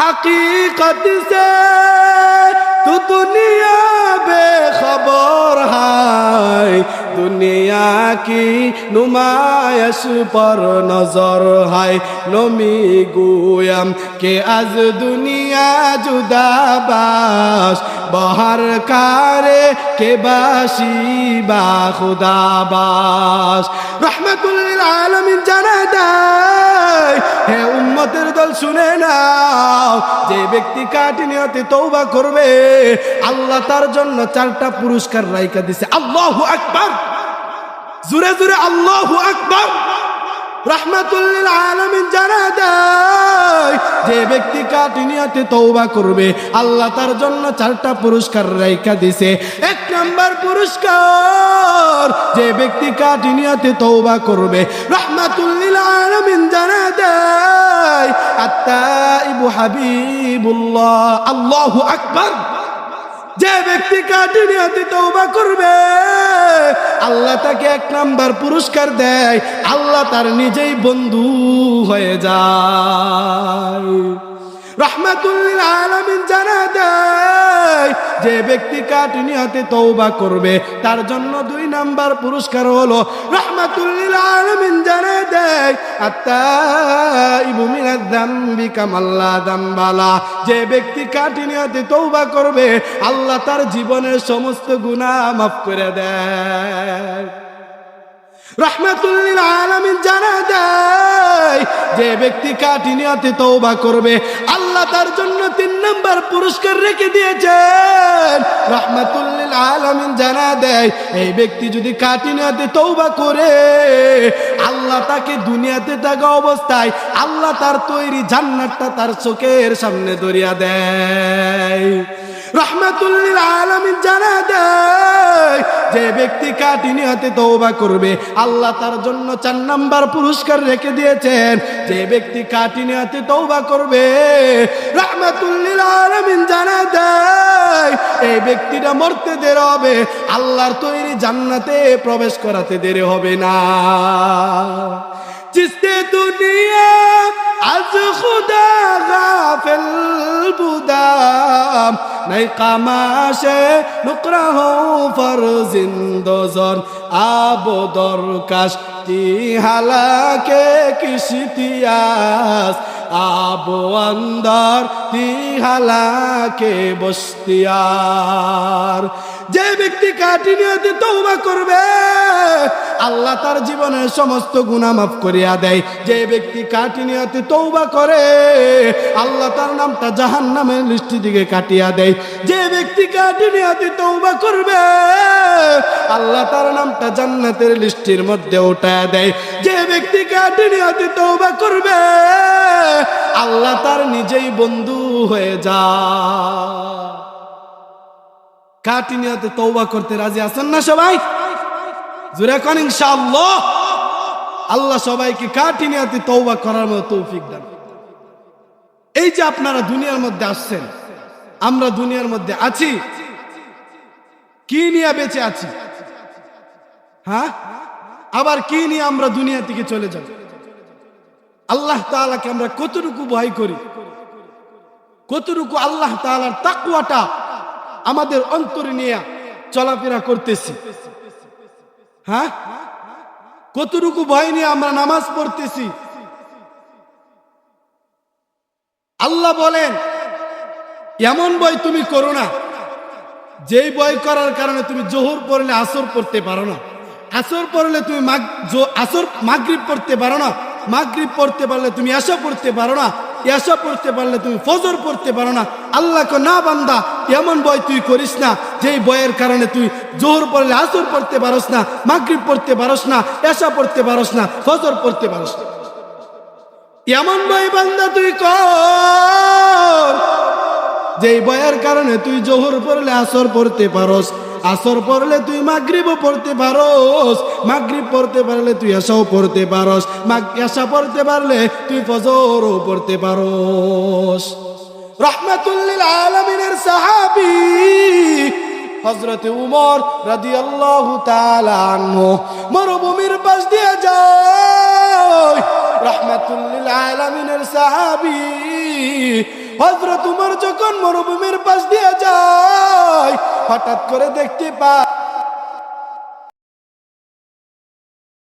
हकीकत से तू दुनिया बेखबर है, दुनिया की नुमाइश पर नजर है। नमी गोयम के आज दुनिया जुदा बाश, बहर कारे के बाशी बा खुदा बाश। रहमतुल्लिल आलमीन জানা দেয়, হে উম্মতের দল শুনে নাও, যে ব্যক্তি কাটিনিয়তে তওবা করবে আল্লাহ তার জন্য 4টা পুরস্কার রাইখা দিয়েছে। আল্লাহু আকবার, জোরে জোরে আল্লাহু আকবার। रहमतुल्लिल आलमीन জানা দেয়, যে ব্যক্তি কাটিনিয়তে তওবা করবে আল্লাহ তার জন্য 4টা পুরস্কার রাইখা দিয়েছে। 1 নাম্বার পুরস্কার, যে ব্যক্তি কাটিনিয়তে তওবা করবে रहमतुल्लिल आलमीन জানা দেয়, আত-তাইবু হাবিবুল্লাহ। আল্লাহু আকবার। যে ব্যক্তি কাটিনিয়তে তওবা করবে আল্লাহ তাকে 1 নাম্বার পুরস্কার দেয়, আল্লাহ তার নিজেই বন্ধু হয়ে যায়। रहमतुल्लिल आलमीन জানা দেয়, যে ব্যক্তি কাটিনিয়তে তওবা করবে তার জন্য 2 নাম্বার পুরস্কার হলো रहमतुल्लिल आलमीन জানা দেয়, আত-তাইবু মিনাজ যামবি কামাল্লা যামবালা। যে ব্যক্তি কাটিনিয়তে তওবা করবে আল্লাহ তার জীবনের সমস্ত গুনাহ মাফ করে দেয়। रहमतुल्लिल आलमीन জানা দেয়, যে ব্যক্তি কাটিনিয়তে তওবা করবে আল্লাহ তার জন্য 3 নাম্বার পুরস্কার রেখে দিয়েছেন। रहमतुल्लिल आलमीन জানা দেয়, এই ব্যক্তি যদি কাটিনিয়তে তওবা করে আল্লাহ তাকে দুনিয়াতে থাকা অবস্থায় আল্লাহ তার তৈরি জান্নাতটা তার চোখের সামনে ধরিয়া দেয়। रहमतुल्लिल आलमीन জানা দেয়, যে ব্যক্তি কাটিনিয়তে তওবা করবে আল্লাহ তার জন্য 4 নাম্বার পুরস্কার রেখে দিয়েছেন। যে ব্যক্তি কাটিনিয়তে তওবা করবে रहमतुल्लिल आलमीन জানা দেয়, এই ব্যক্তিটা মরতে দেরি হবে, আল্লাহর তৈরি জান্নাতে প্রবেশ করাতে দেরি হবে না। जिससे दुनिया आज खुदा गाफिल बुदाम नहीं कामाशे नुकरा हो फरजिंदोजन आबो दरकाश ती हालाके किश्तियास आबो अंदर ती हालाके बस्तियार। যে ব্যক্তি কাটিনিয়তে তওবা করবে আল্লাহ তার জীবনের সমস্ত গুনাহ মাফ করিয়া দেয়। যে ব্যক্তি কাটিনিয়তে তওবা করে আল্লাহ তার নামটা জাহান্নামের লিস্ট থেকে কাটিয়া দেয়। যে ব্যক্তি কাটিনিয়তে তওবা করবে আল্লাহ তার নামটা জান্নাতের লিস্টের মধ্যে উঠায়া দেয়। যে ব্যক্তি কাটিনিয়তে তওবা করবে আল্লাহ তার নিজেই বন্ধু হয়ে যায়। কাটিনিয়তে তওবা করতে রাজি আছেন না সবাই? জোরে কোন ইনশাআল্লাহ। আল্লাহ সবাইকে কাটিনিয়তে তওবা করার মতো তৌফিক দান। এই যে আপনারা দুনিয়ার মধ্যে আসছেন, আমরা দুনিয়ার মধ্যে আছি, কি নিয়ে বেঁচে আছি? হ্যাঁ, আবার কি নিয়ে আমরা দুনিয়া থেকে চলে যাব? আল্লাহ তাআলাকে আমরা কতটুকু ভয় করি, কতটুকু আল্লাহ তাআলার তাকওয়াটা আমাদের অন্তরে নিয়ে চলাফেরা করতেছি? হ্যাঁ, কতটুকু ভয় নিয়ে আমরা নামাজ পড়তেছি? আল্লাহ বলেন এমন ভয় তুমি করো না যেই ভয় করার কারণে তুমি জোহর পড়লে আসর পড়তে পারো না, আসর পড়লে তুমি মাগরিব পড়তে পারো না, মাগরিব পড়তে পারলে তুমি এশা পড়তে পারো না, এশা পড়তে পারলে তুমি ফজর পড়তে পারো না। আল্লাহকে না বান্দা এমন ভয় তুই করিস না যেই ভয়ের কারণে তুই জোহর পড়লে আসর পড়তে পারস না, মাগরিব পড়তে পারস না, এশা পড়তে পারস না, ফজর পড়তে পারস না। এমন ভয় বান্দা তুই কর যেই ভয়ের কারণে তুই জোহর পড়লে আসর পড়তে পারস, আসর পড়লে তুই মাগরিবও পড়তে পারস, মাগরিব পড়তে পারলে তুই এশাও পড়তে পারস, এশা পড়তে পারলে তুই ফজরও পড়তে পারস। রহমাতুল্লিল আলামিনের সাহাবী হযরত উমর রাদিয়াল্লাহু তাআলা আনহু মরুভূমির পাশ দিয়ে যায়। রহমাতুল্লিল আলামিনের সাহাবী হযরত উমর যখন মরুভূমির পাশ দিয়ে যায় হঠাৎ করে দেখতে পায়